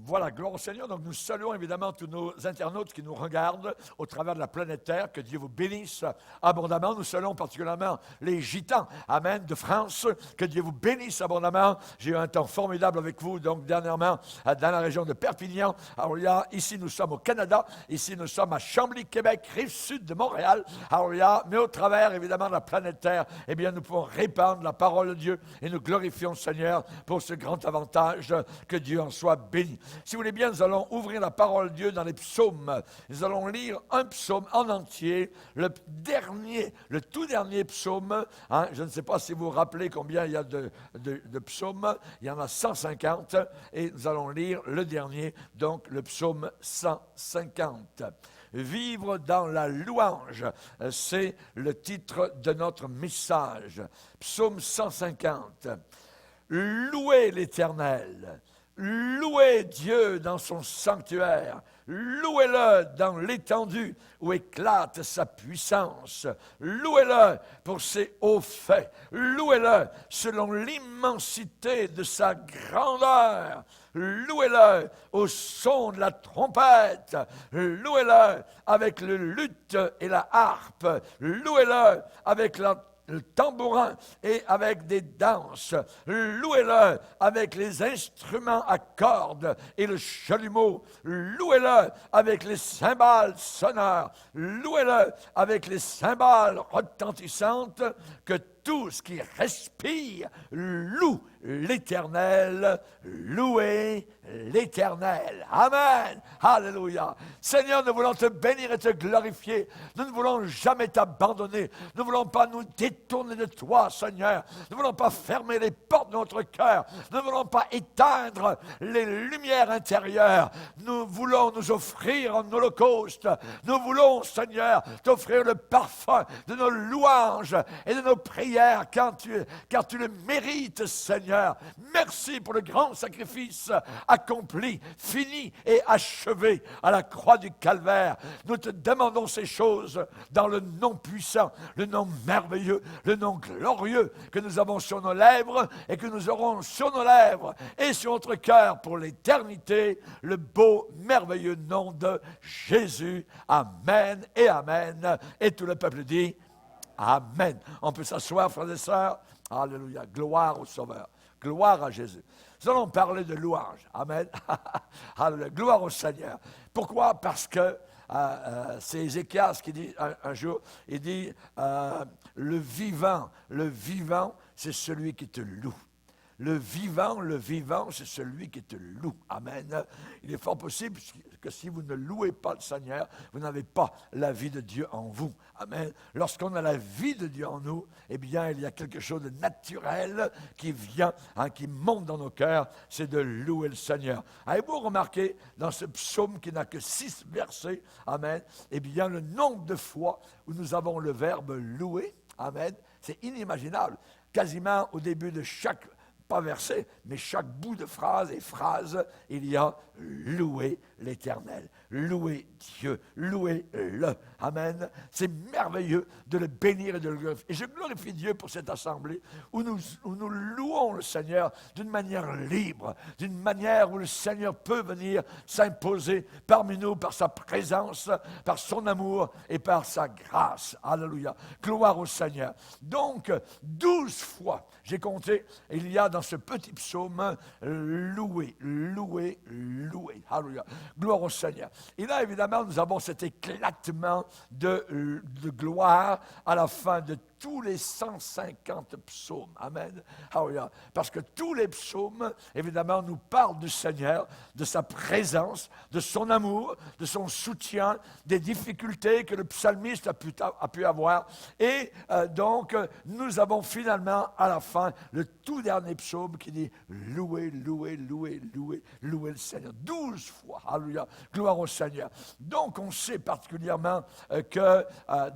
Voilà, gloire au Seigneur. Donc, nous saluons évidemment tous nos internautes qui nous regardent au travers de la planète Terre. Que Dieu vous bénisse abondamment. Nous saluons particulièrement les Gitans, Amen, de France. Que Dieu vous bénisse abondamment. J'ai eu un temps formidable avec vous, donc, dernièrement, dans la région de Perpignan. Alléluia. Ici, nous sommes au Canada. Ici, nous sommes à Chambly, Québec, rive sud de Montréal. Alléluia. Mais au travers, évidemment, de la planète Terre, eh bien, nous pouvons répandre la parole de Dieu et nous glorifions le Seigneur pour ce grand avantage. Que Dieu en soit béni. Si vous voulez bien, nous allons ouvrir la parole de Dieu dans les psaumes. Nous allons lire un psaume en entier, le tout dernier psaume. Hein, je ne sais pas si vous vous rappelez combien il y a de psaumes. Il y en a 150 et nous allons lire le dernier, donc le psaume 150. Vivre dans la louange, c'est le titre de notre message. Psaume 150. Louez l'Éternel. Louez Dieu dans son sanctuaire, louez-le dans l'étendue où éclate sa puissance, louez-le pour ses hauts faits, louez-le selon l'immensité de sa grandeur, louez-le au son de la trompette, louez-le avec le luth et la harpe, louez-le avec le tambourin et avec des danses. Louez-le avec les instruments à cordes et le chalumeau. Louez-le avec les cymbales sonores. Louez-le avec les cymbales retentissantes. Que tout ce qui respire loue l'Éternel. Louez l'Éternel. Amen. Alléluia. Seigneur, nous voulons te bénir et te glorifier. Nous ne voulons jamais t'abandonner. Nous ne voulons pas nous détourner de toi, Seigneur. Nous ne voulons pas fermer les portes de notre cœur. Nous ne voulons pas éteindre les lumières intérieures. Nous voulons nous offrir en holocauste. Nous voulons, Seigneur, t'offrir le parfum de nos louanges et de nos prières, car tu le mérites, Seigneur. Merci pour le grand sacrifice accompli, fini et achevé à la croix du Calvaire. Nous te demandons ces choses dans le nom puissant, le nom merveilleux, le nom glorieux que nous avons sur nos lèvres et que nous aurons sur nos lèvres et sur notre cœur pour l'éternité, le beau, merveilleux nom de Jésus. Amen et amen. Et tout le peuple dit Amen. On peut s'asseoir, frères et sœurs. Alléluia. Gloire au Sauveur. Gloire à Jésus. Nous allons parler de louange. Amen. Alléluia. Gloire au Seigneur. Pourquoi? Parce que c'est Ézéchias qui dit un jour, il dit, le vivant, c'est celui qui te loue. Le vivant, c'est celui qui te loue. Amen. Il est fort possible que si vous ne louez pas le Seigneur, vous n'avez pas la vie de Dieu en vous. Amen. Lorsqu'on a la vie de Dieu en nous, eh bien, il y a quelque chose de naturel qui vient, qui monte dans nos cœurs, c'est de louer le Seigneur. Avez-vous remarqué dans ce psaume qui n'a que 6 versets, amen, eh bien, le nombre de fois où nous avons le verbe louer, amen, c'est inimaginable. Quasiment au début de chaque pas verset, mais chaque bout de phrase et phrase, il y a louer l'Éternel, louer Dieu, louer-le. Amen. C'est merveilleux de le bénir et de le glorifier. Et je glorifie Dieu pour cette assemblée où nous louons le Seigneur d'une manière libre, d'une manière où le Seigneur peut venir s'imposer parmi nous par sa présence, par son amour et par sa grâce. Alléluia. Gloire au Seigneur. Donc, 12 fois, j'ai compté, il y a dans ce petit psaume, louer. Alléluia. Gloire au Seigneur. Et là, évidemment, nous avons cet éclatement de gloire à la fin de tous les 150 psaumes. Amen. Alléluia. Parce que tous les psaumes, évidemment, nous parlent du Seigneur, de sa présence, de son amour, de son soutien, des difficultés que le psalmiste a pu avoir. Et donc, nous avons finalement, à la fin, le tout dernier psaume qui dit « Louez le Seigneur ». 12 fois. Alléluia. Gloire au Seigneur. Donc, on sait particulièrement que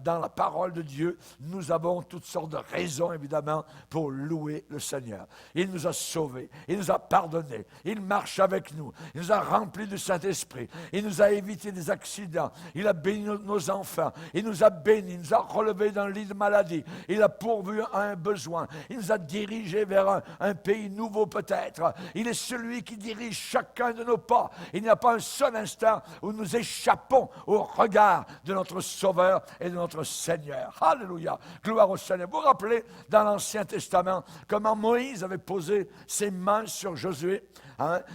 dans la parole de Dieu, nous avons avons toutes sortes de raisons, évidemment, pour louer le Seigneur. Il nous a sauvés, il nous a pardonnés, il marche avec nous, il nous a remplis du Saint-Esprit, il nous a évité des accidents, il a béni nos enfants, il nous a bénis, il nous a relevés dans le lit de maladie, il a pourvu à un besoin, il nous a dirigés vers un pays nouveau peut-être. Il est celui qui dirige chacun de nos pas. Il n'y a pas un seul instant où nous échappons au regard de notre Sauveur et de notre Seigneur. Alléluia! Gloire au Seigneur. Vous vous rappelez dans l'Ancien Testament comment Moïse avait posé ses mains sur Josué,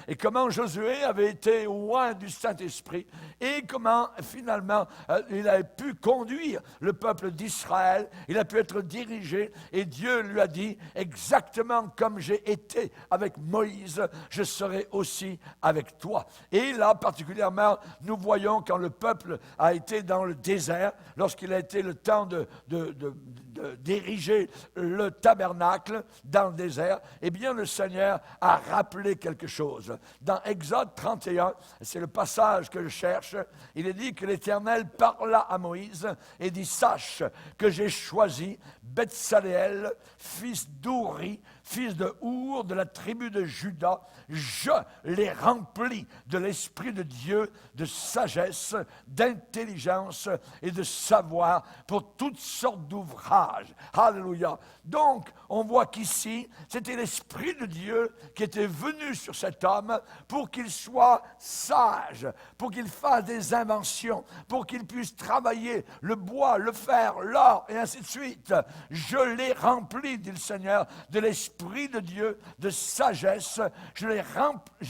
et comment Josué avait été loin du Saint-Esprit et comment finalement il a pu conduire le peuple d'Israël, il a pu être dirigé et Dieu lui a dit exactement comme j'ai été avec Moïse, je serai aussi avec toi. Et là particulièrement nous voyons quand le peuple a été dans le désert, lorsqu'il a été le temps d'ériger le tabernacle dans le désert, eh bien le Seigneur a rappelé quelque chose. Dans Exode 31, c'est le passage que je cherche, il est dit que l'Éternel parla à Moïse et dit « Sache que j'ai choisi Betsaléel, fils d'Ouri, fils de Our, de la tribu de Juda, je l'ai rempli de l'Esprit de Dieu, de sagesse, d'intelligence et de savoir pour toutes sortes d'ouvrages. » Alléluia. Donc, on voit qu'ici, c'était l'Esprit de Dieu qui était venu sur cet homme pour qu'il soit sage, pour qu'il fasse des inventions, pour qu'il puisse travailler le bois, le fer, l'or, et ainsi de suite. Je l'ai rempli, dit le Seigneur, de l'Esprit de Dieu, de sagesse. Je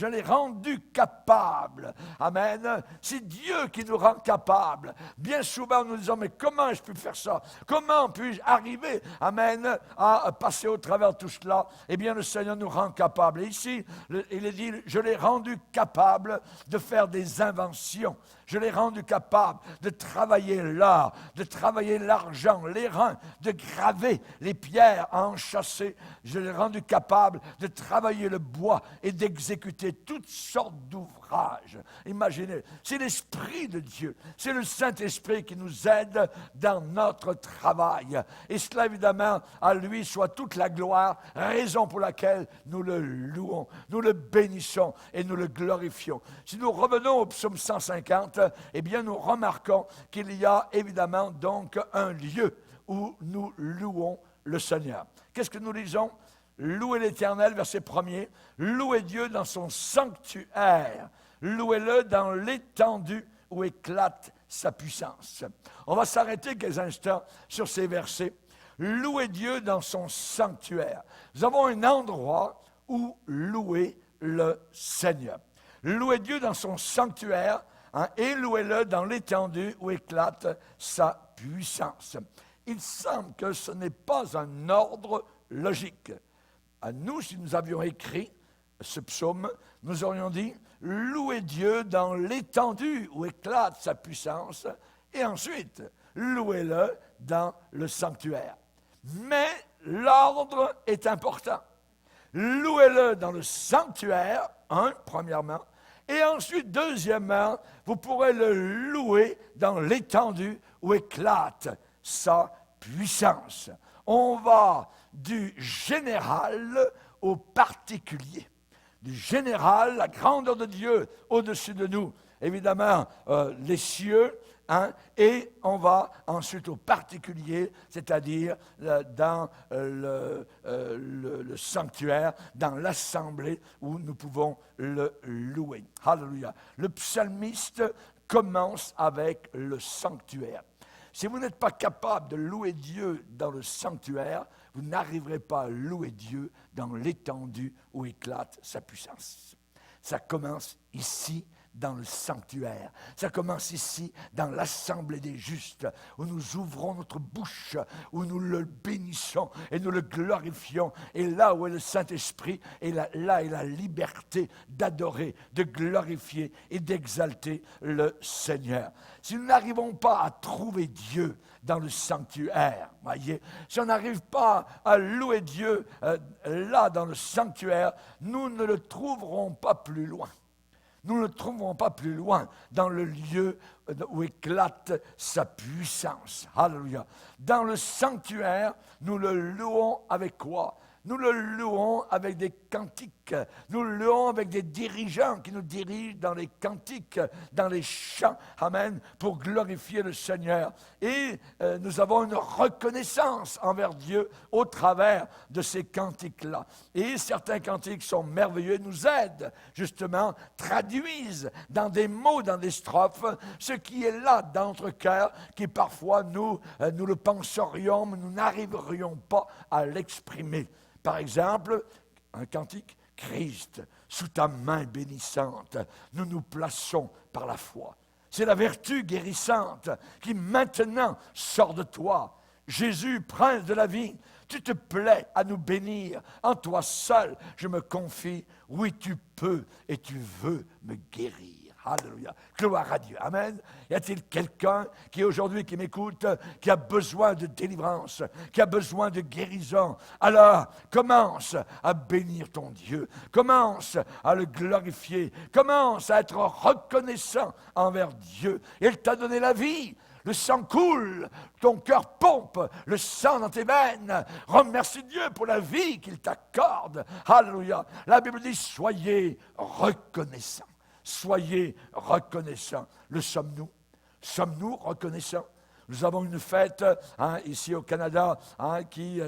l'ai rendu capable. Amen. C'est Dieu qui nous rend capables. Bien souvent, nous disons, mais comment ai-je pu faire ça? Comment puis-je arriver, amen, à passer au travers de tout cela? Eh bien, le Seigneur nous rend capables. Et ici, il est dit, je l'ai rendu capable de faire des inventions. Je l'ai rendu capable de travailler l'or, de travailler l'argent, les reins, de graver les pierres à enchâsser. Je l'ai rendu capable de travailler le bois et d'exécuter toutes sortes d'ouvrages. Imaginez, c'est l'Esprit de Dieu, c'est le Saint-Esprit qui nous aide dans notre travail. Et cela, évidemment, à lui soit toute la gloire, raison pour laquelle nous le louons, nous le bénissons et nous le glorifions. Si nous revenons au psaume 150, eh bien, nous remarquons qu'il y a évidemment donc un lieu où nous louons le Seigneur. Qu'est-ce que nous lisons? Louez l'Éternel, verset 1er. Louez Dieu dans son sanctuaire. Louez-le dans l'étendue où éclate sa puissance. On va s'arrêter quelques instants sur ces versets. Louez Dieu dans son sanctuaire. Nous avons un endroit où louer le Seigneur. Louez Dieu dans son sanctuaire, et louez-le dans l'étendue où éclate sa puissance. Il semble que ce n'est pas un ordre logique. À nous, si nous avions écrit ce psaume, nous aurions dit « Louez Dieu dans l'étendue où éclate sa puissance » et ensuite « Louez-le dans le sanctuaire ». Mais l'ordre est important. Louez-le dans le sanctuaire, premièrement, et ensuite, deuxièmement, vous pourrez le louer dans l'étendue où éclate sa puissance. On va du général au particulier. Du général, la grandeur de Dieu au-dessus de nous. Évidemment, les cieux, et on va ensuite au particulier, c'est-à-dire dans le sanctuaire, dans l'assemblée où nous pouvons le louer. Alléluia. Le psalmiste commence avec le sanctuaire. Si vous n'êtes pas capable de louer Dieu dans le sanctuaire, vous n'arriverez pas à louer Dieu dans l'étendue où éclate sa puissance. Ça commence ici, dans le sanctuaire. Ça commence ici, dans l'assemblée des justes, où nous ouvrons notre bouche, où nous le bénissons et nous le glorifions. Et là où est le Saint-Esprit, et là est la liberté d'adorer, de glorifier et d'exalter le Seigneur. Si nous n'arrivons pas à trouver Dieu dans le sanctuaire, voyez, si on n'arrive pas à louer Dieu là dans le sanctuaire, nous ne le trouverons pas plus loin. nous ne le trouverons pas plus loin, dans le lieu où éclate sa puissance. Alléluia. Dans le sanctuaire, nous le louons avec quoi? Nous le louons avec des cantiques. Nous le louons avec des dirigeants qui nous dirigent dans les cantiques, dans les chants. Amen. Pour glorifier le Seigneur. Et nous avons une reconnaissance envers Dieu au travers de ces cantiques-là. Et certains cantiques sont merveilleux, nous aident, justement, traduisent dans des mots, dans des strophes, ce qui est là dans notre cœur, qui parfois nous le penserions, mais nous n'arriverions pas à l'exprimer. Par exemple, un cantique, Christ, sous ta main bénissante, nous nous plaçons par la foi. C'est la vertu guérissante qui maintenant sort de toi. Jésus, prince de la vie, tu te plais à nous bénir. En toi seul, je me confie. Oui, tu peux et tu veux me guérir. Alléluia. Gloire à Dieu. Amen. Y a-t-il quelqu'un qui aujourd'hui, qui m'écoute, qui a besoin de délivrance, qui a besoin de guérison? Alors, commence à bénir ton Dieu. Commence à le glorifier. Commence à être reconnaissant envers Dieu. Il t'a donné la vie. Le sang coule, ton cœur pompe, le sang dans tes veines. Remercie Dieu pour la vie qu'il t'accorde. Alléluia. La Bible dit, soyez reconnaissants. Soyez reconnaissants. Le sommes-nous? Sommes-nous reconnaissants? Nous avons une fête ici au Canada qui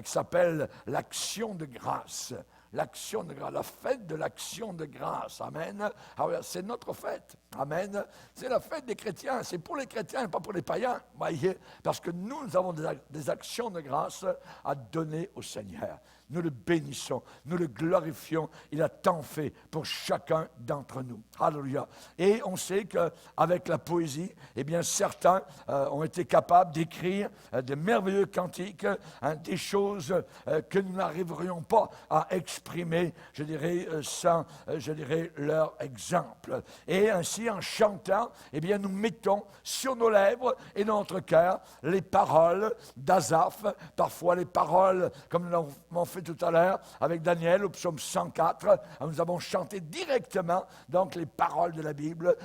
s'appelle l'Action de grâce. L'Action de grâce, la fête de l'Action de grâce. Amen. Alors, c'est notre fête. Amen. C'est la fête des chrétiens. C'est pour les chrétiens et pas pour les païens. Voyez, parce que nous avons des actions de grâce à donner au Seigneur. Nous le bénissons, nous le glorifions. Il a tant fait pour chacun d'entre nous. Alléluia. Et on sait qu'avec la poésie, eh bien, certains ont été capables d'écrire de merveilleux cantiques, des choses que nous n'arriverions pas à exprimer, je dirais, sans, leur exemple. Et ainsi, en chantant, eh bien, nous mettons sur nos lèvres et dans notre cœur les paroles d'Asaph, parfois les paroles, comme nous l'avons fait tout à l'heure avec Daniel au psaume 104. Nous avons chanté directement donc les paroles de la Bible.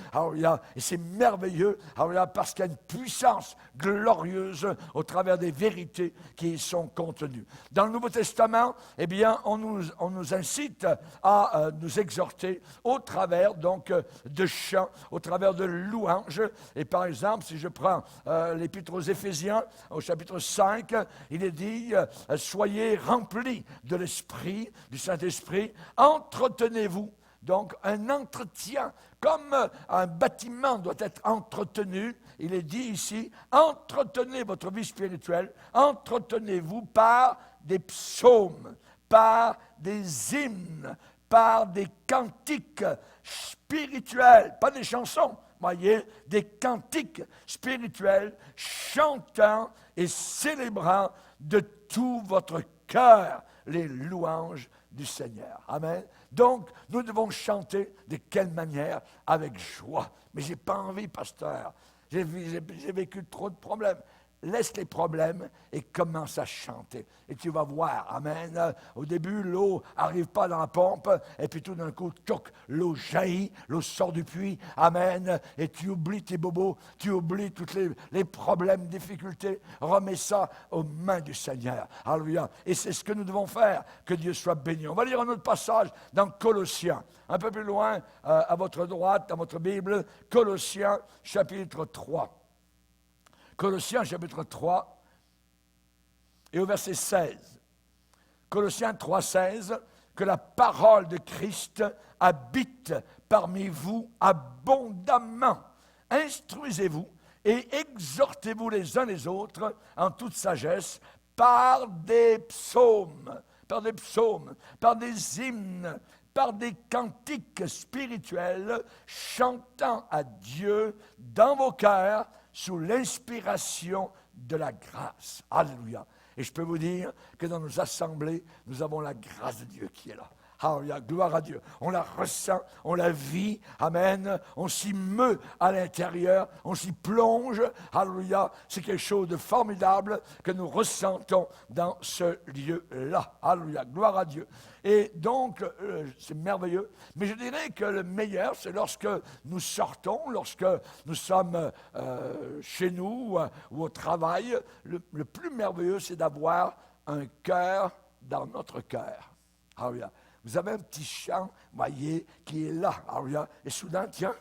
Et c'est merveilleux parce qu'il y a une puissance glorieuse au travers des vérités qui y sont contenues. Dans le Nouveau Testament, eh bien, on nous incite à nous exhorter au travers donc de chants, au travers de louanges. Et par exemple, si je prends l'Épître aux Éphésiens, au chapitre 5, il est dit « Soyez remplis de l'Esprit, du Saint-Esprit, entretenez-vous ». Donc, un entretien, comme un bâtiment doit être entretenu, il est dit ici, entretenez votre vie spirituelle, entretenez-vous par des psaumes, par des hymnes, par des cantiques spirituels, pas des chansons, voyez, des cantiques spirituels, chantant et célébrant de tout votre cœur les louanges du Seigneur. Amen. Donc, nous devons chanter de quelle manière? Avec joie. Mais je n'ai pas envie, pasteur. J'ai vécu trop de problèmes. Laisse les problèmes et commence à chanter. Et tu vas voir, amen. Au début, l'eau n'arrive pas dans la pompe, et puis tout d'un coup, toc, l'eau jaillit, l'eau sort du puits, amen. Et tu oublies tes bobos, tu oublies tous les problèmes, difficultés. Remets ça aux mains du Seigneur. Alléluia. Et c'est ce que nous devons faire, que Dieu soit béni. On va lire un autre passage dans Colossiens. Un peu plus loin, à votre droite, dans votre Bible, Colossiens, chapitre 3. Colossiens chapitre 3 et au verset 16. Colossiens 3, 16, que la parole de Christ habite parmi vous abondamment. Instruisez-vous et exhortez-vous les uns les autres en toute sagesse par des psaumes, par des hymnes, par des cantiques spirituels, chantant à Dieu dans vos cœurs, sous l'inspiration de la grâce. Alléluia. Et je peux vous dire que dans nos assemblées, nous avons la grâce de Dieu qui est là. Alléluia, gloire à Dieu. On la ressent, on la vit, amen. On s'y meut à l'intérieur, on s'y plonge, alléluia. C'est quelque chose de formidable que nous ressentons dans ce lieu-là. Alléluia, gloire à Dieu. Et donc, c'est merveilleux. Mais je dirais que le meilleur, c'est lorsque nous sortons, lorsque nous sommes chez nous ou au travail. Le plus merveilleux, c'est d'avoir un cœur dans notre cœur. Alléluia. Vous avez un petit chant, voyez, qui est là. Alléluia. Et soudain, tiens,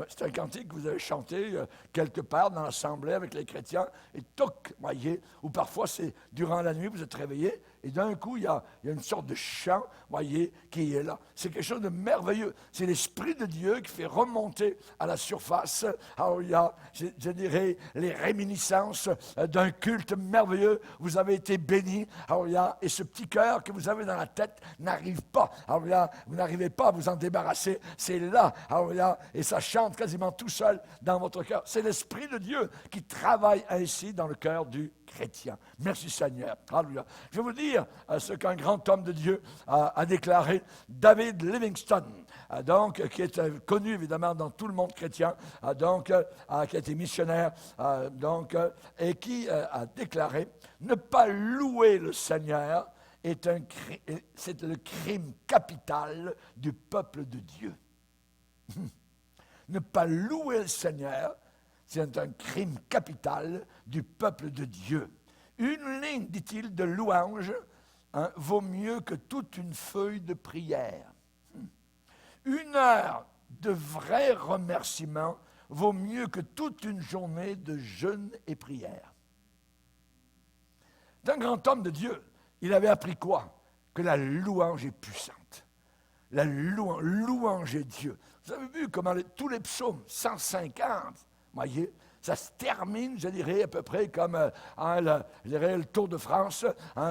c'est un cantique que vous avez chanté quelque part dans l'assemblée avec les chrétiens, et toc, voyez, ou parfois c'est durant la nuit, vous êtes réveillé, et d'un coup, il y a une sorte de chant, voyez, qui est là. C'est quelque chose de merveilleux. C'est l'Esprit de Dieu qui fait remonter à la surface, alléluia, je dirais, les réminiscences d'un culte merveilleux. Vous avez été bénis, alléluia, et ce petit cœur que vous avez dans la tête n'arrive pas, alléluia, vous n'arrivez pas à vous en débarrasser. C'est là, alléluia, et ça chante quasiment tout seul dans votre cœur. C'est l'Esprit de Dieu qui travaille ainsi dans le cœur du chrétien. Merci Seigneur. Alléluia. Je vais vous dire ce qu'un grand homme de Dieu a déclaré, David Livingstone, qui est connu évidemment dans tout le monde chrétien, qui a été missionnaire, et qui a déclaré, ne pas louer le Seigneur c'est le crime capital du peuple de Dieu. Ne pas louer le Seigneur, c'est un crime capital du peuple de Dieu. Une ligne, dit-il, de louange vaut mieux que toute une feuille de prière. Une heure de vrai remerciement vaut mieux que toute une journée de jeûne et prière. D'un grand homme de Dieu, il avait appris quoi? Que la louange est puissante. La louange est Dieu. Vous avez vu comment tous les psaumes, 150, voyez, ça se termine, je dirais, à peu près comme le Tour de France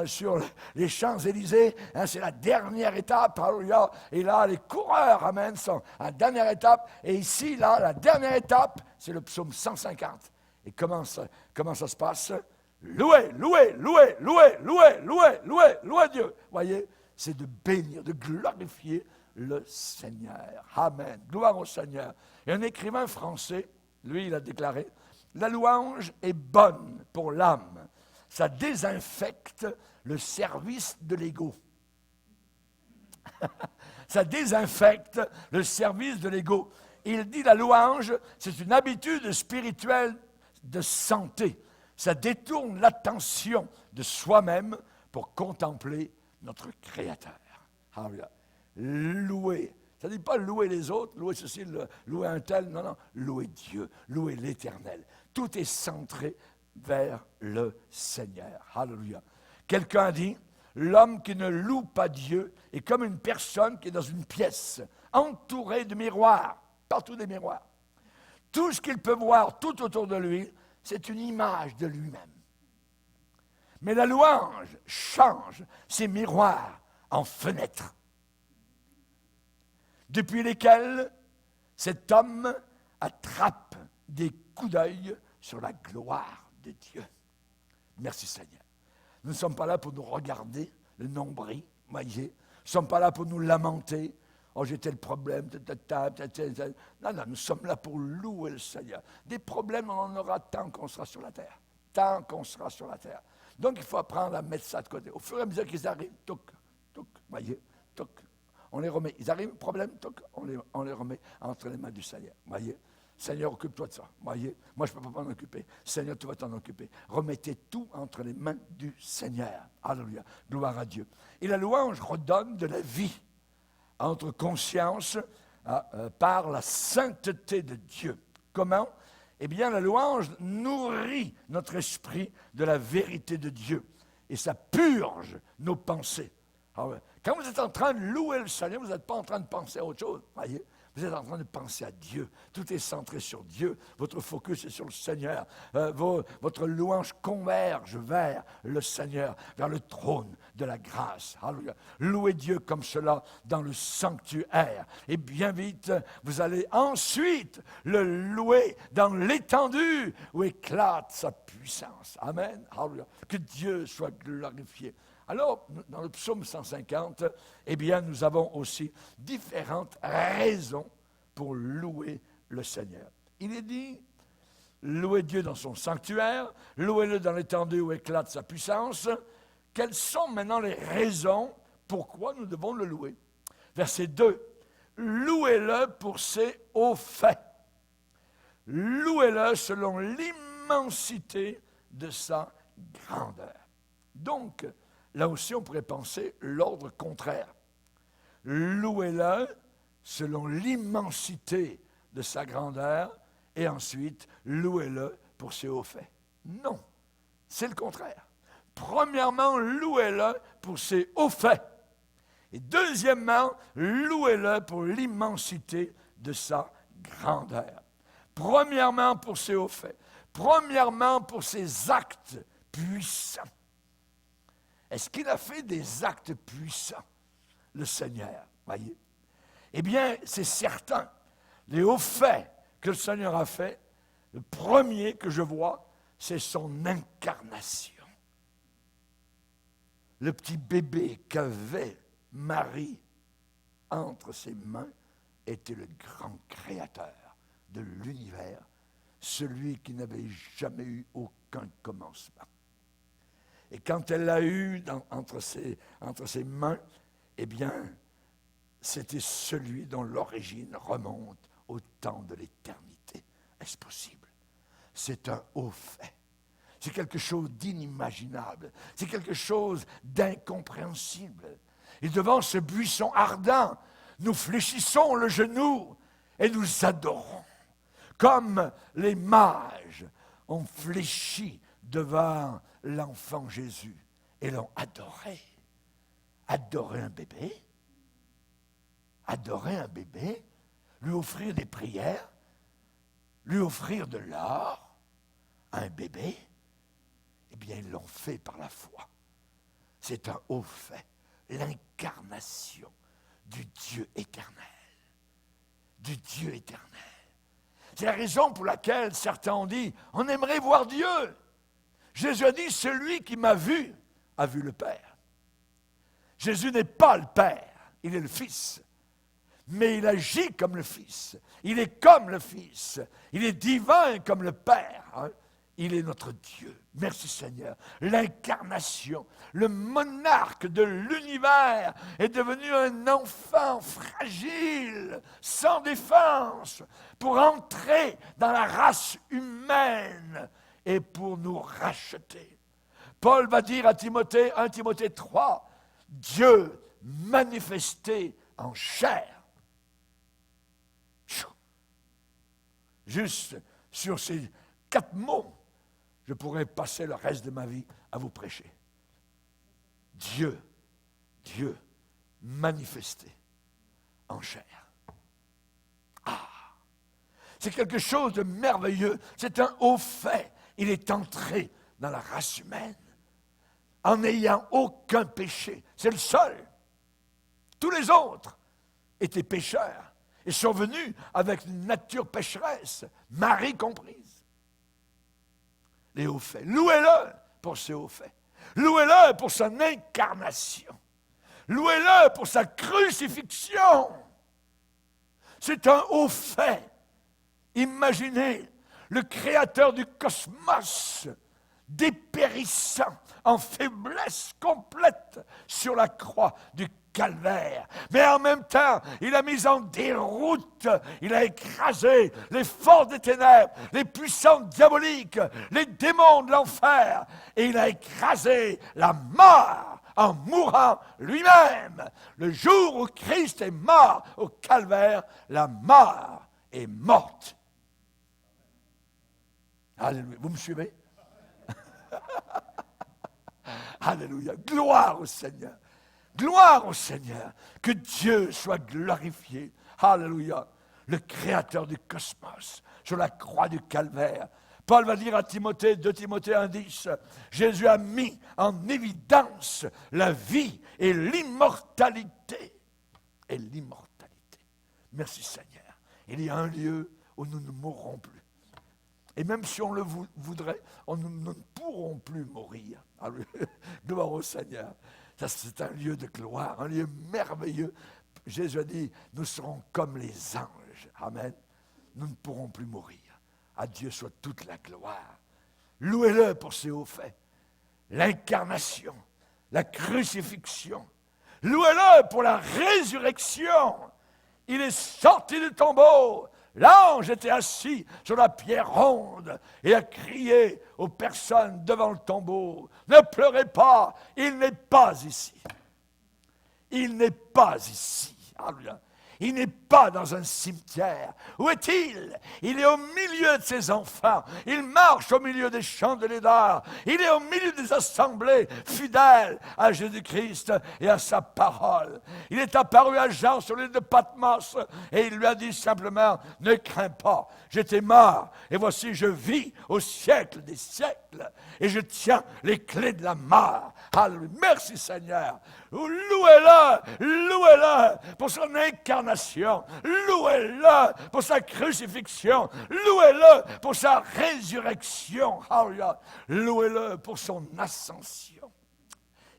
sur les Champs-Élysées. C'est la dernière étape. Alléluia. Et là, les coureurs, amen, sont à la dernière étape. Et ici, là, la dernière étape, c'est le psaume 150. Et comment ça se passe? Louez, louez, louez, louez, louez, louez, louez, louez Dieu. Voyez, c'est de bénir, de glorifier le Seigneur. Amen. Gloire au Seigneur. Et un écrivain français, lui, il a déclaré, la louange est bonne pour l'âme. Ça désinfecte le service de l'ego. Ça désinfecte le service de l'ego. Il dit la louange, c'est une habitude spirituelle de santé. Ça détourne l'attention de soi-même pour contempler notre Créateur. Alléluia. Louer. Ça ne dit pas louer les autres, louer ceci, louer un tel. Non, non. Louer Dieu, louer l'Éternel. Tout est centré vers le Seigneur. Alléluia. Quelqu'un a dit, l'homme qui ne loue pas Dieu est comme une personne qui est dans une pièce, entourée de miroirs, partout des miroirs. Tout ce qu'il peut voir tout autour de lui, c'est une image de lui-même. Mais la louange change ces miroirs en fenêtres, depuis lesquelles cet homme attrape des coups d'œil sur la gloire de Dieu. Merci Seigneur. Nous ne sommes pas là pour nous regarder le nombril, voyez. Nous ne sommes pas là pour nous lamenter. Oh, j'ai tel problème, Non, non, nous sommes là pour louer le Seigneur. Des problèmes, on en aura tant qu'on sera sur la terre. Tant qu'on sera sur la terre. Donc, il faut apprendre à mettre ça de côté. Au fur et à mesure qu'ils arrivent, toc, toc, voyez, toc, on les remet. Ils arrivent, problème, toc, on les remet entre les mains du Seigneur, voyez. Seigneur, occupe-toi de ça, voyez. Moi, je ne peux pas m'en occuper. Seigneur, tu vas t'en occuper. Remettez tout entre les mains du Seigneur. Alléluia, gloire à Dieu. Et la louange redonne de la vie à notre conscience par la sainteté de Dieu. Comment? Eh bien, la louange nourrit notre esprit de la vérité de Dieu. Et ça purge nos pensées. Alors, quand vous êtes en train de louer le Seigneur, vous n'êtes pas en train de penser à autre chose, voyez. Vous êtes en train de penser à Dieu. Tout est centré sur Dieu. Votre focus est sur le Seigneur. Votre louange converge vers le Seigneur, vers le trône de la grâce. Alléluia. Louez Dieu comme cela dans le sanctuaire. Et bien vite, vous allez ensuite le louer dans l'étendue où éclate sa puissance. Amen. Alléluia. Que Dieu soit glorifié. Alors, dans le psaume 150, eh bien, nous avons aussi différentes raisons pour louer le Seigneur. Il est dit, louez Dieu dans son sanctuaire, louez-le dans l'étendue où éclate sa puissance. Quelles sont maintenant les raisons pourquoi nous devons le louer? Verset 2, louez-le pour ses hauts faits. Louez-le selon l'immensité de sa grandeur. Donc, là aussi, on pourrait penser l'ordre contraire. Louez-le selon l'immensité de sa grandeur et ensuite, louez-le pour ses hauts faits. Non, c'est le contraire. Premièrement, louez-le pour ses hauts faits. Et deuxièmement, louez-le pour l'immensité de sa grandeur. Premièrement, pour ses hauts faits. Premièrement, pour ses actes puissants. Est-ce qu'il a fait des actes puissants, le Seigneur? Voyez? Eh bien, c'est certain. Les hauts faits que le Seigneur a fait, le premier que je vois, c'est son incarnation. Le petit bébé qu'avait Marie entre ses mains était le grand créateur de l'univers, celui qui n'avait jamais eu aucun commencement. Et quand elle l'a eu entre ses mains, eh bien, c'était celui dont l'origine remonte au temps de l'éternité. Est-ce possible? C'est un haut fait. C'est quelque chose d'inimaginable. C'est quelque chose d'incompréhensible. Et devant ce buisson ardent, nous fléchissons le genou et nous adorons. Comme les mages ont fléchi devant l'enfant Jésus et l'ont adoré. Adorer un bébé, lui offrir des prières, lui offrir de l'or à un bébé, eh bien, ils l'ont fait par la foi. C'est un haut fait, l'incarnation du Dieu éternel. Du Dieu éternel. C'est la raison pour laquelle certains ont dit, on aimerait voir Dieu. Jésus a dit, celui qui m'a vu, a vu le Père. Jésus n'est pas le Père, il est le Fils. Mais il agit comme le Fils. Il est comme le Fils. Il est divin comme le Père. Hein? Il est notre Dieu. Merci Seigneur. L'incarnation, le monarque de l'univers est devenu un enfant fragile, sans défense, pour entrer dans la race humaine et pour nous racheter. Paul va dire à Timothée, 1 Timothée 3, Dieu manifesté en chair. Juste sur ces 4 mots, je pourrais passer le reste de ma vie à vous prêcher. Dieu manifesté en chair. Ah! C'est quelque chose de merveilleux. C'est un haut fait. Il est entré dans la race humaine en n'ayant aucun péché. C'est le seul. Tous les autres étaient pécheurs et sont venus avec une nature pécheresse, Marie comprise. Les hauts faits. Louez-le pour ses hauts faits. Louez-le pour son incarnation. Louez-le pour sa crucifixion. C'est un haut fait. Imaginez le créateur du cosmos dépérissant en faiblesse complète sur la croix du calvaire. Mais en même temps, il a mis en déroute, il a écrasé les forces des ténèbres, les puissances diaboliques, les démons de l'enfer, et il a écrasé la mort en mourant lui-même. Le jour où Christ est mort au calvaire, la mort est morte. Alléluia. Vous me suivez? Alléluia. Gloire au Seigneur. Gloire au Seigneur. Que Dieu soit glorifié. Alléluia. Le créateur du cosmos sur la croix du calvaire. Paul va dire à Timothée, 2 Timothée 1,10, Jésus a mis en évidence la vie et l'immortalité. Et l'immortalité. Merci Seigneur. Il y a un lieu où nous ne mourrons plus. Et même si on le voudrait, nous ne pourrons plus mourir. Gloire au Seigneur. Ça, c'est un lieu de gloire, un lieu merveilleux. Jésus a dit, nous serons comme les anges. Amen. Nous ne pourrons plus mourir. À Dieu soit toute la gloire. Louez-le pour ses hauts faits. L'incarnation, la crucifixion. Louez-le pour la résurrection. Il est sorti du tombeau. L'ange était assis sur la pierre ronde et a crié aux personnes devant le tombeau, « Ne pleurez pas, il n'est pas ici. Il n'est pas ici. » Alléluia. Il n'est pas dans un cimetière. Où est-il? Il est au milieu de ses enfants. Il marche au milieu des chandeliers d'or. Il est au milieu des assemblées fidèles à Jésus-Christ et à sa parole. Il est apparu à Jean sur l'île de Patmos et il lui a dit simplement, « Ne crains pas, j'étais mort et voici je vis au siècle des siècles et je tiens les clés de la mort. » Alléluia. Merci Seigneur. Louez-le, louez-le pour son incarnation, louez-le pour sa crucifixion, louez-le pour sa résurrection, alléluia, louez-le pour son ascension.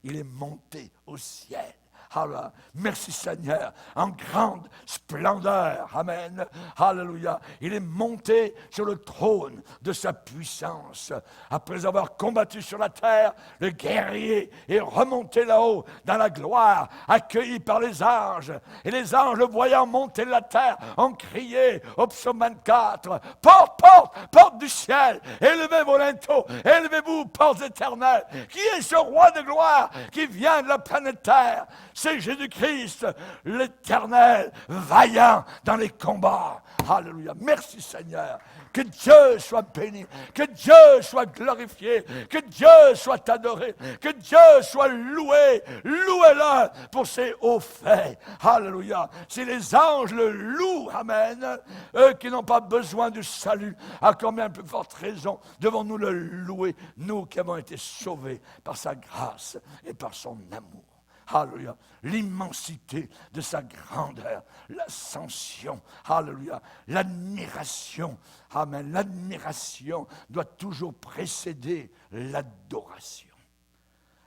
Il est monté au ciel. Alléluia. Merci Seigneur, en grande splendeur. Amen. Alléluia. Il est monté sur le trône de sa puissance. Après avoir combattu sur la terre, le guerrier est remonté là-haut dans la gloire, accueilli par les anges. Et les anges, le voyant monter de la terre, ont crié au psaume 24, « Porte, porte, porte du ciel, élevez vos linteaux, élevez-vous, portes éternelles. » Qui est ce roi de gloire qui vient de la planète Terre? C'est Jésus-Christ, l'Éternel, vaillant dans les combats. Alléluia. Merci Seigneur. Que Dieu soit béni, que Dieu soit glorifié, que Dieu soit adoré, que Dieu soit loué. Louez-le pour ses hauts faits. Alléluia. Si les anges le louent, amen, eux qui n'ont pas besoin du salut, à combien de plus forte raison devons-nous le louer, nous qui avons été sauvés par sa grâce et par son amour. Alléluia. L'immensité de sa grandeur, l'ascension, alléluia, l'admiration, amen. L'admiration doit toujours précéder l'adoration.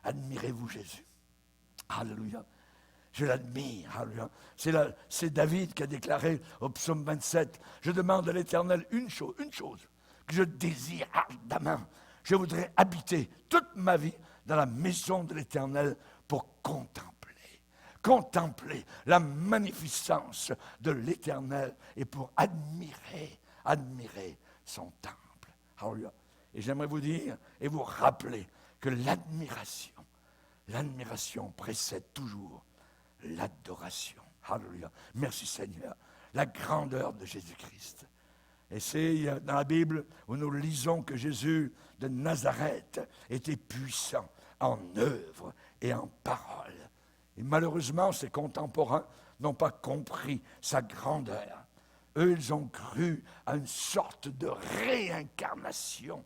Admirez-vous Jésus. Alléluia. Je l'admire. Alléluia. C'est David qui a déclaré au psaume 27, « Je demande à l'Éternel une chose que je désire ardemment. Je voudrais habiter toute ma vie dans la maison de l'Éternel pour contempler la magnificence de l'Éternel et pour admirer son temple. » Alléluia. Et j'aimerais vous dire et vous rappeler que l'admiration précède toujours l'adoration. Alléluia. Merci Seigneur. La grandeur de Jésus-Christ. Et c'est dans la Bible où nous lisons que Jésus de Nazareth était puissant en œuvre et en parole. Et malheureusement, ses contemporains n'ont pas compris sa grandeur. Eux, ils ont cru à une sorte de réincarnation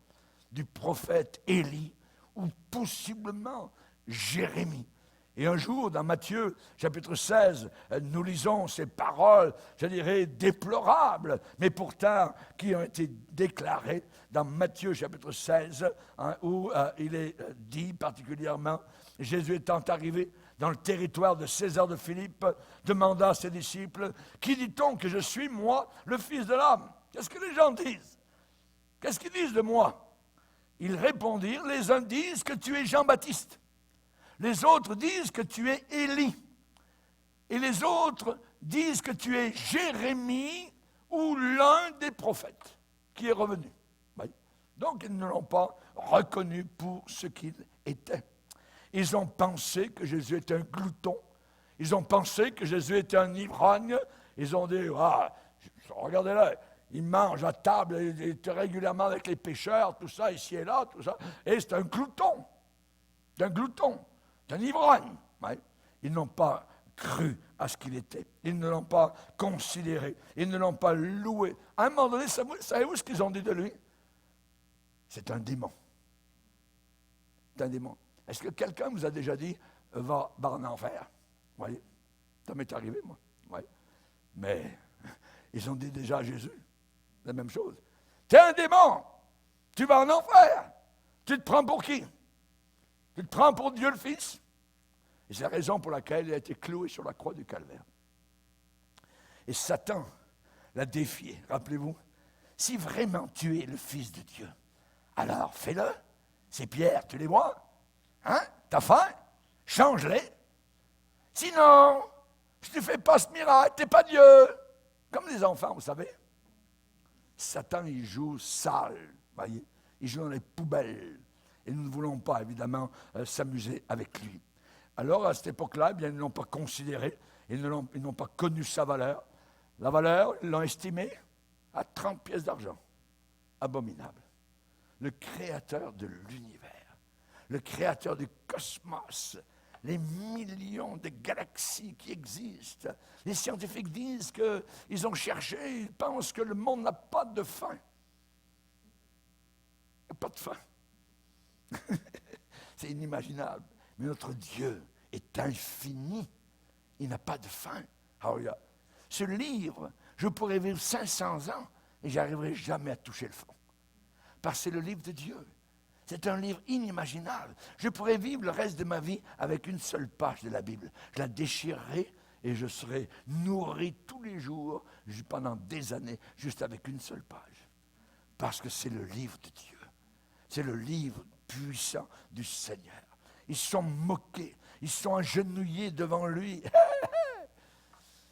du prophète Élie ou possiblement Jérémie. Et un jour, dans Matthieu, chapitre 16, nous lisons ces paroles, je dirais, déplorables, mais pourtant qui ont été déclarées dans Matthieu, chapitre 16, où il est dit particulièrement, Jésus étant arrivé dans le territoire de César de Philippe, demanda à ses disciples, « Qui dit-on que je suis, moi, le Fils de l'homme » Qu'est-ce que les gens disent? Qu'est-ce qu'ils disent de moi? Ils répondirent, les uns disent que tu es Jean-Baptiste. Les autres disent que tu es Élie. Et les autres disent que tu es Jérémie ou l'un des prophètes qui est revenu. Oui. Donc, ils ne l'ont pas reconnu pour ce qu'il était. Ils ont pensé que Jésus était un glouton. Ils ont pensé que Jésus était un ivrogne. Ils ont dit, ah, regardez-le, il mange à table, il est régulièrement avec les pécheurs, tout ça, ici et là, tout ça. Et c'est un glouton. C'est un glouton. C'est un ivrogne. Oui. Ils n'ont pas cru à ce qu'il était. Ils ne l'ont pas considéré. Ils ne l'ont pas loué. À un moment donné, savez-vous ce qu'ils ont dit de lui? C'est un démon. C'est un démon. Est-ce que quelqu'un vous a déjà dit « va en enfer » ? Vous voyez, ça m'est arrivé, moi. Oui. Mais ils ont dit déjà à Jésus la même chose. « T'es un démon !» Tu vas en enfer. Tu te prends pour qui? Tu te prends pour Dieu le Fils? Et c'est la raison pour laquelle il a été cloué sur la croix du Calvaire. Et Satan l'a défié. Rappelez-vous, si vraiment tu es le Fils de Dieu, alors fais-le. Ces pierres, tu les vois? Hein? T'as faim? Change-les. Sinon, si tu ne fais pas ce miracle, tu n'es pas Dieu. Comme les enfants, vous savez. Satan, il joue sale, voyez. Il joue dans les poubelles. Et nous ne voulons pas, évidemment, s'amuser avec lui. Alors, à cette époque-là, eh bien, ils ne l'ont pas considéré. Ils n'ont pas connu sa valeur. La valeur, ils l'ont estimée à 30 pièces d'argent. Abominable. Le créateur de l'univers, le créateur du cosmos, les millions de galaxies qui existent. Les scientifiques disent qu'ils ont cherché, ils pensent que le monde n'a pas de fin. Il n'y a pas de fin. C'est inimaginable. Mais notre Dieu est infini. Il n'a pas de fin. Alléluia. Ce livre, je pourrais vivre 500 ans et je n'arriverai jamais à toucher le fond. Parce que c'est le livre de Dieu. C'est un livre inimaginable. Je pourrais vivre le reste de ma vie avec une seule page de la Bible. Je la déchirerai et je serai nourri tous les jours, pendant des années, juste avec une seule page. Parce que c'est le livre de Dieu. C'est le livre puissant du Seigneur. Ils se sont moqués. Ils se sont agenouillés devant lui.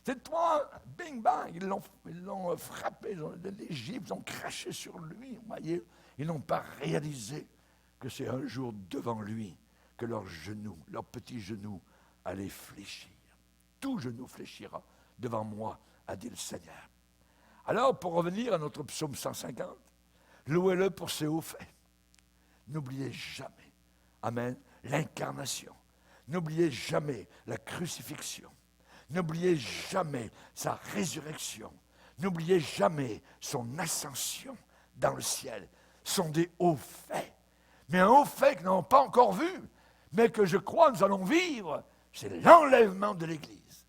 C'est toi, bing bang, ils l'ont frappé, les Juifs ont craché sur lui, vous voyez. Ils n'ont pas réalisé que c'est un jour devant lui que leurs petits genoux allaient fléchir. Tout genou fléchira devant moi, a dit le Seigneur. Alors, pour revenir à notre psaume 150, louez-le pour ses hauts faits. N'oubliez jamais, amen, l'incarnation. N'oubliez jamais la crucifixion. N'oubliez jamais sa résurrection. N'oubliez jamais son ascension dans le ciel. Ce sont des hauts faits. Mais un haut fait que nous n'avons pas encore vu, mais que je crois nous allons vivre, c'est l'enlèvement de l'Église.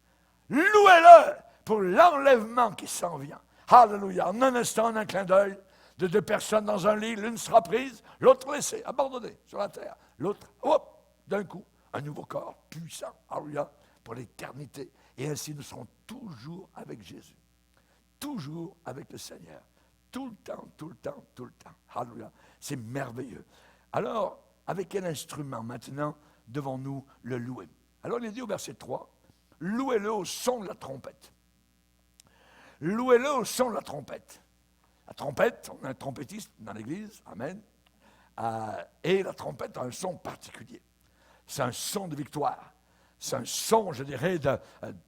Louez-le pour l'enlèvement qui s'en vient. Alléluia. En un instant, en un clin d'œil, de deux personnes dans un lit, l'une sera prise, l'autre laissée, abandonnée sur la terre. L'autre, hop, d'un coup, un nouveau corps puissant. Alléluia. Pour l'éternité. Et ainsi, nous serons toujours avec Jésus. Toujours avec le Seigneur. Tout le temps, tout le temps, tout le temps. Alléluia. C'est merveilleux. Alors, avec quel instrument maintenant devons-nous le louer? Alors, il est dit au verset 3, louez-le au son de la trompette. Louez-le au son de la trompette. La trompette, on a un trompettiste dans l'église, amen. Et la trompette a un son particulier. C'est un son de victoire. C'est un son, je dirais,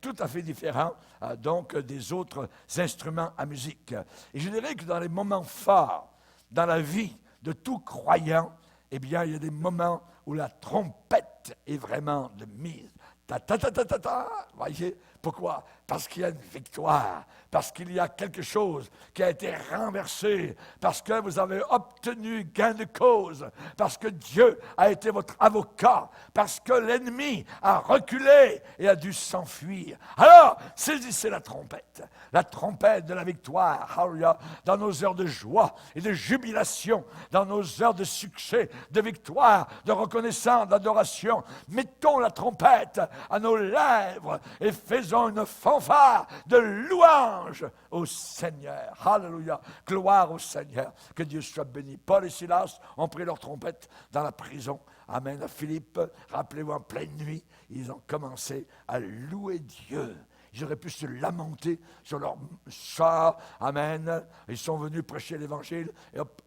tout à fait différent donc des autres instruments à musique. Et je dirais que dans les moments forts, dans la vie de tout croyant, eh bien, il y a des moments où la trompette est vraiment de mise. Ta ta ta ta ta ta, voyez? Pourquoi? Parce qu'il y a une victoire, parce qu'il y a quelque chose qui a été renversé, parce que vous avez obtenu gain de cause, parce que Dieu a été votre avocat, parce que l'ennemi a reculé et a dû s'enfuir. Alors, saisissez la trompette de la victoire, hallelujah, dans nos heures de joie et de jubilation, dans nos heures de succès, de victoire, de reconnaissance, d'adoration. Mettons la trompette à nos lèvres et faisons une fanfare de louange au Seigneur. Alléluia. Gloire au Seigneur. Que Dieu soit béni. Paul et Silas ont pris leur trompette dans la prison. Amen. À Philippe, rappelez-vous, en pleine nuit, ils ont commencé à louer Dieu. Ils auraient pu se lamenter sur leur sort. Amen. Ils sont venus prêcher l'Évangile et hop,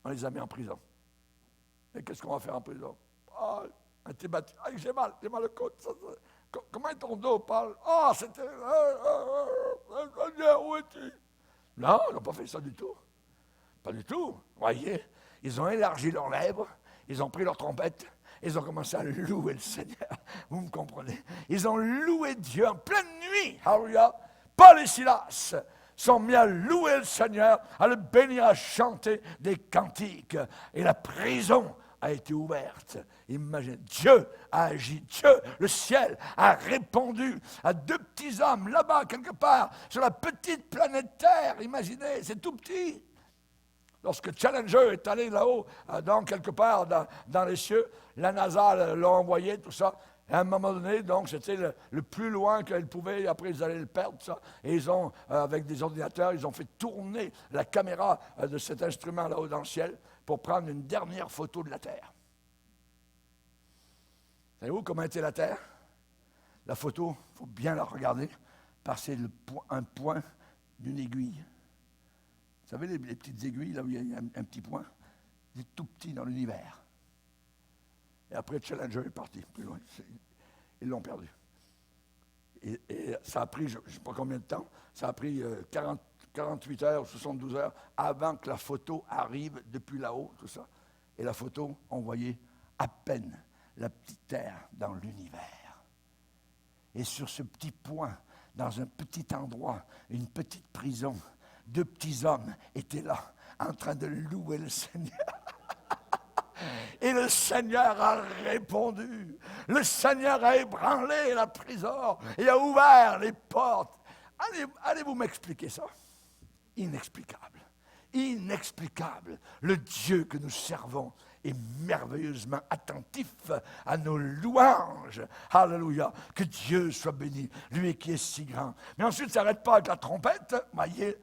on les a mis en prison. Et qu'est-ce qu'on va faire en prison? Ah, t'es battu. Ah, j'ai mal le côte. Comment est ton dos, Paul? Ah, c'était... Où es-tu? Non, ils n'ont pas fait ça du tout. Pas du tout. Voyez, ils ont élargi leurs lèvres, ils ont pris leur trompette, ils ont commencé à louer le Seigneur. Vous me comprenez? Ils ont loué Dieu en pleine nuit. Alléluia. Paul et Silas sont mis à louer le Seigneur, à le bénir, à chanter des cantiques. Et la prison a été ouverte. Imaginez, Dieu a agi. Dieu, le ciel, a répondu à deux petits hommes là-bas, quelque part, sur la petite planète Terre. Imaginez, c'est tout petit. Lorsque Challenger est allé là-haut, donc quelque part dans les cieux, la NASA l'a envoyé, tout ça. À un moment donné, donc, c'était le plus loin qu'elle pouvait. Après, ils allaient le perdre, ça. Et ils ont, avec des ordinateurs, ils ont fait tourner la caméra de cet instrument là-haut dans le ciel pour prendre une dernière photo de la Terre. Savez-vous comment était la Terre? La photo, il faut bien la regarder, parce que c'est un point d'une aiguille. Vous savez, les petites aiguilles, là où il y a un petit point, c'est tout petit dans l'univers. Et après, Challenger est parti plus loin. Ils l'ont perdu. Et ça a pris, je ne sais pas combien de temps, ça a pris 48 heures, 72 heures avant que la photo arrive depuis là-haut, tout ça. Et la photo, on voyait à peine la petite terre dans l'univers. Et sur ce petit point, dans un petit endroit, une petite prison, 2 petits hommes étaient là, en train de louer le Seigneur. Et le Seigneur a répondu. Le Seigneur a ébranlé la prison et a ouvert les portes. Allez-vous m'expliquer ça? Inexplicable. Inexplicable. Le Dieu que nous servons est merveilleusement attentif à nos louanges. Alléluia. Que Dieu soit béni, lui qui est si grand. Mais ensuite, ça n'arrête pas avec la trompette. Voyez,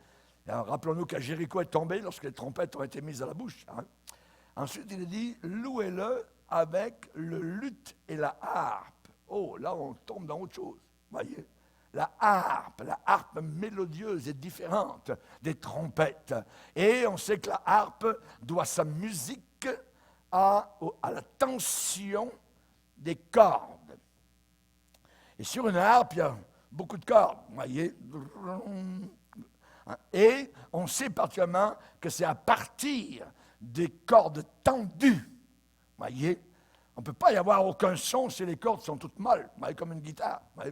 rappelons-nous qu'à Jéricho est tombé lorsque les trompettes ont été mises à la bouche. Ensuite, il est dit, louez-le avec le luth et la harpe. Oh, là, on tombe dans autre chose. Voyez, la harpe mélodieuse est différente des trompettes. Et on sait que la harpe doit sa musique à la tension des cordes. Et sur une harpe, il y a beaucoup de cordes. Voyez. Et on sait particulièrement que c'est à partir des cordes tendues. Voyez, on ne peut pas y avoir aucun son si les cordes sont toutes molles, comme une guitare. Ça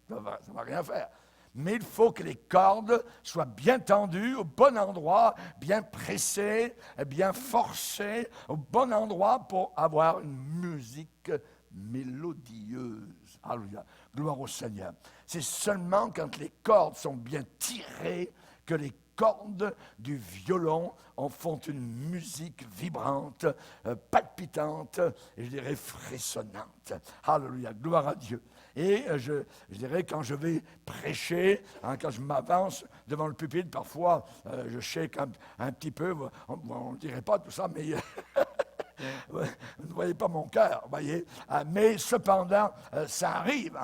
ne va rien faire. Mais il faut que les cordes soient bien tendues, au bon endroit, bien pressées, bien forcées, au bon endroit pour avoir une musique mélodieuse. Alléluia. Gloire au Seigneur. C'est seulement quand les cordes sont bien tirées que les cordes du violon en font une musique vibrante, palpitante, et je dirais frissonnante. Alléluia, gloire à Dieu. Et je dirais, quand je vais prêcher, quand je m'avance devant le pupitre, parfois, je shake un petit peu, on ne dirait pas tout ça, mais vous ne voyez pas mon cœur, voyez. Mais cependant, ça arrive,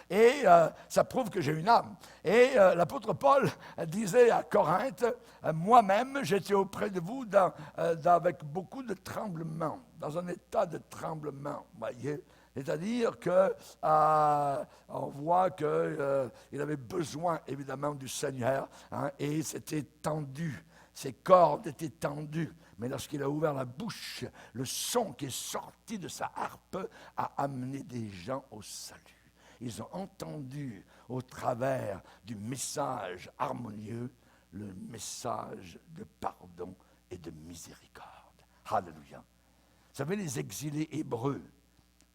et ça prouve que j'ai une âme. Et l'apôtre Paul disait à Corinthe, moi-même, j'étais auprès de vous avec beaucoup de tremblement, dans un état de tremblement, voyez. C'est-à-dire qu'on voit qu'il avait besoin, évidemment, du Seigneur, et c'était tendu. Ses cordes étaient tendues. Mais lorsqu'il a ouvert la bouche, le son qui est sorti de sa harpe a amené des gens au salut. Ils ont entendu au travers du message harmonieux le message de pardon et de miséricorde. Alléluia. Vous savez, les exilés hébreux,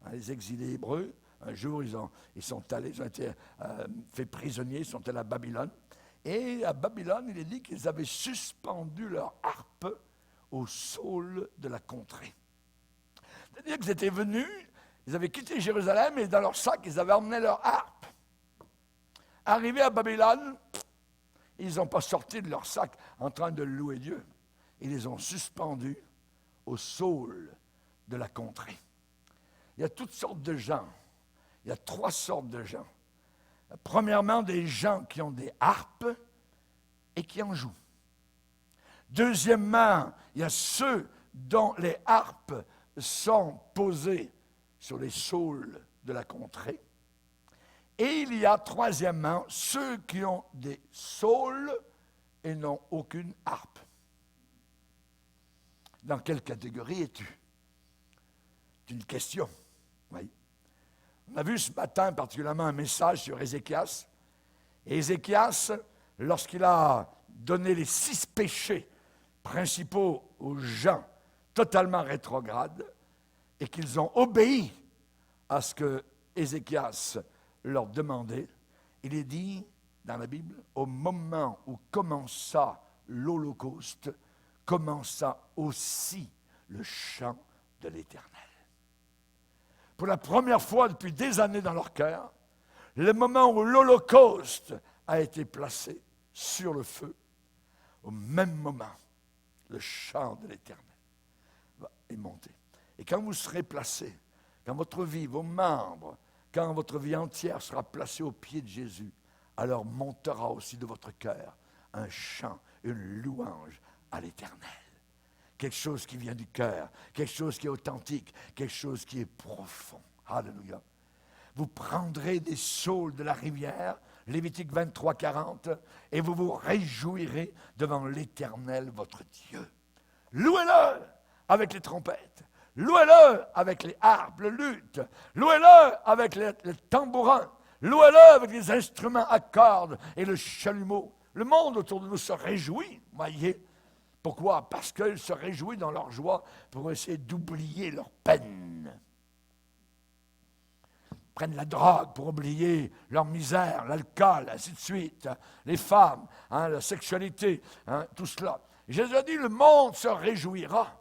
un jour, ils sont allés, ils ont été faits prisonniers, ils sont allés à Babylone. Et à Babylone, il est dit qu'ils avaient suspendu leur harpe au saule de la contrée. C'est-à-dire qu'ils étaient venus, ils avaient quitté Jérusalem et dans leur sac, ils avaient emmené leur harpe. Arrivés à Babylone, ils n'ont pas sorti de leur sac en train de louer Dieu. Ils les ont suspendus au saule de la contrée. Il y a toutes sortes de gens. Il y a 3 sortes de gens. Premièrement, des gens qui ont des harpes et qui en jouent. Deuxièmement, il y a ceux dont les harpes sont posées sur les saules de la contrée. Et il y a, troisièmement, ceux qui ont des saules et n'ont aucune harpe. Dans quelle catégorie es-tu? C'est une question. Oui. On a vu ce matin particulièrement un message sur Ézéchias. Et Ézéchias, lorsqu'il a donné les 6 péchés principaux aux gens totalement rétrogrades et qu'ils ont obéi à ce que Ézéchias leur demandait, il est dit dans la Bible, au moment où commença l'Holocauste, commença aussi le chant de l'Éternel. Pour la première fois depuis des années dans leur cœur, le moment où l'Holocauste a été placé sur le feu, au même moment, le chant de l'Éternel est monté. Et quand vous serez placé, quand votre vie, vos membres, quand votre vie entière sera placée aux pieds de Jésus, alors montera aussi de votre cœur un chant, une louange à l'Éternel. Quelque chose qui vient du cœur, quelque chose qui est authentique, quelque chose qui est profond. Alléluia. Vous prendrez des saules de la rivière, Lévitique 23, 40, et vous vous réjouirez devant l'Éternel, votre Dieu. Louez-le avec les trompettes, louez-le avec les harpes, le luth, louez-le avec les tambourins, louez-le avec les instruments à cordes et le chalumeau. Le monde autour de nous se réjouit, voyez. Pourquoi? Parce qu'ils se réjouissent dans leur joie pour essayer d'oublier leur peine. Ils prennent la drogue pour oublier leur misère, l'alcool, ainsi de suite, les femmes, la sexualité, tout cela. Jésus a dit, le monde se réjouira.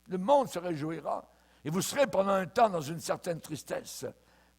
Le monde se réjouira. Et vous serez pendant un temps dans une certaine tristesse.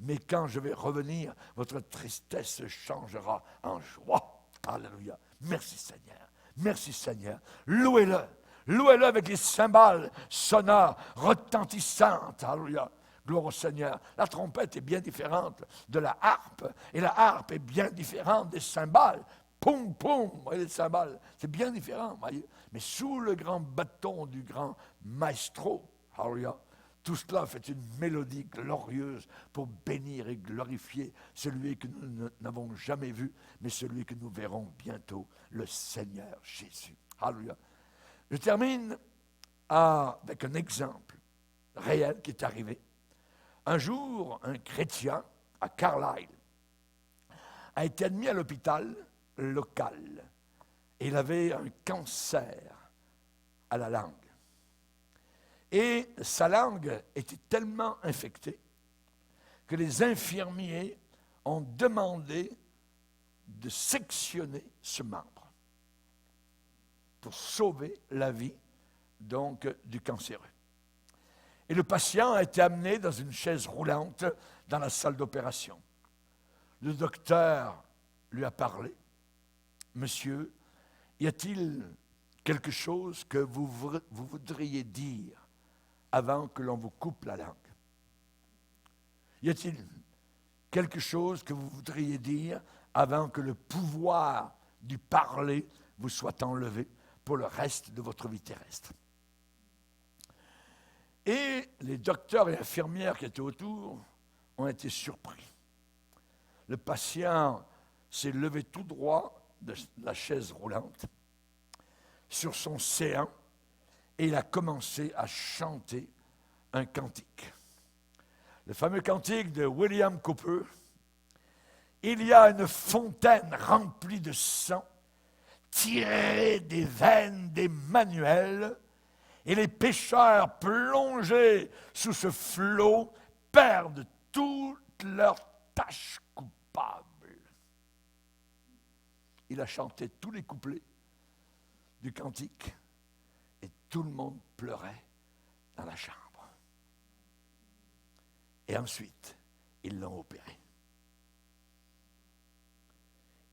Mais quand je vais revenir, votre tristesse changera en joie. Alléluia. Merci Seigneur. Merci Seigneur. Louez-le. Louez-le avec les cymbales sonores, retentissantes. Alléluia. Gloire au Seigneur. La trompette est bien différente de la harpe. Et la harpe est bien différente des cymbales. Poum, poum, voyez les cymbales. C'est bien différent, voyez. Mais sous le grand bâton du grand maestro, alléluia, tout cela fait une mélodie glorieuse pour bénir et glorifier celui que nous n'avons jamais vu, mais celui que nous verrons bientôt, le Seigneur Jésus. Alléluia. Je termine avec un exemple réel qui est arrivé. Un jour, un chrétien à Carlisle a été admis à l'hôpital local et il avait un cancer à la langue. Et sa langue était tellement infectée que les infirmiers ont demandé de sectionner ce membre pour sauver la vie donc du cancéreux. Et le patient a été amené dans une chaise roulante dans la salle d'opération. Le docteur lui a parlé. « Monsieur, y a-t-il quelque chose que vous voudriez dire avant que l'on vous coupe la langue? Y a-t-il quelque chose que vous voudriez dire avant que le pouvoir du parler vous soit enlevé pour le reste de votre vie terrestre? » Et les docteurs et infirmières qui étaient autour ont été surpris. Le patient s'est levé tout droit de la chaise roulante sur son séant et il a commencé à chanter un cantique. Le fameux cantique de William Cowper. Il y a une fontaine remplie de sang tirée des veines d'Emmanuel et les pécheurs plongés sous ce flot perdent toutes leurs tâches coupables. Il a chanté tous les couplets du cantique et tout le monde pleurait dans la chambre. Et ensuite, ils l'ont opéré.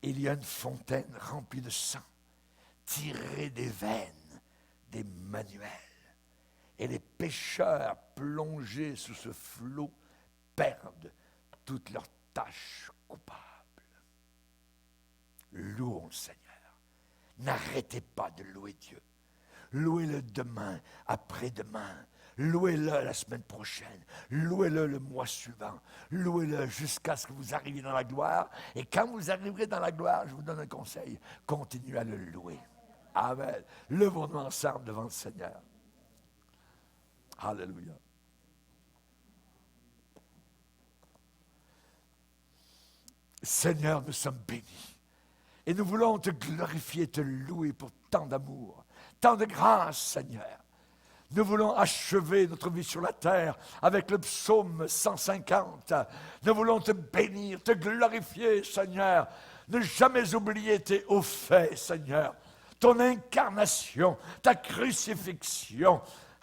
Il y a une fontaine remplie de sang, tirée des veines d'Emmanuel. Et les pécheurs plongés sous ce flot perdent toutes leurs tâches coupables. Louons le Seigneur. N'arrêtez pas de louer Dieu. Louez-le demain, après-demain. Louez-le la semaine prochaine. Louez-le le mois suivant. Louez-le jusqu'à ce que vous arriviez dans la gloire. Et quand vous arriverez dans la gloire, je vous donne un conseil. Continuez à le louer. Amen. Levons-nous ensemble devant le Seigneur. Alléluia. Seigneur, nous sommes bénis. Et nous voulons te glorifier, te louer pour tant d'amour, tant de grâce, Seigneur. Nous voulons achever notre vie sur la terre avec le psaume 150. Nous voulons te bénir, te glorifier, Seigneur. Ne jamais oublier tes hauts faits, Seigneur. ton incarnation, ta crucifixion.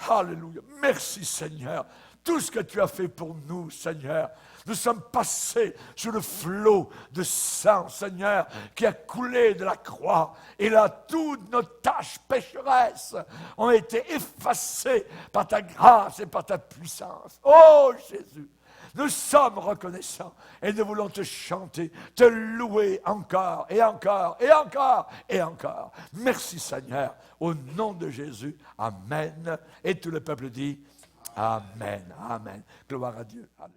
Alléluia. Merci Seigneur. Tout ce que tu as fait pour nous, Seigneur. Nous sommes passés sous le flot de sang, Seigneur, qui a coulé de la croix. Et là, toutes nos tâches pécheresses ont été effacées par ta grâce et par ta puissance. Oh Jésus, nous sommes reconnaissants et nous voulons te chanter, te louer encore et encore et encore et encore. Merci Seigneur, au nom de Jésus. Amen. Et tout le peuple dit Amen. Amen. Gloire à Dieu. Amen.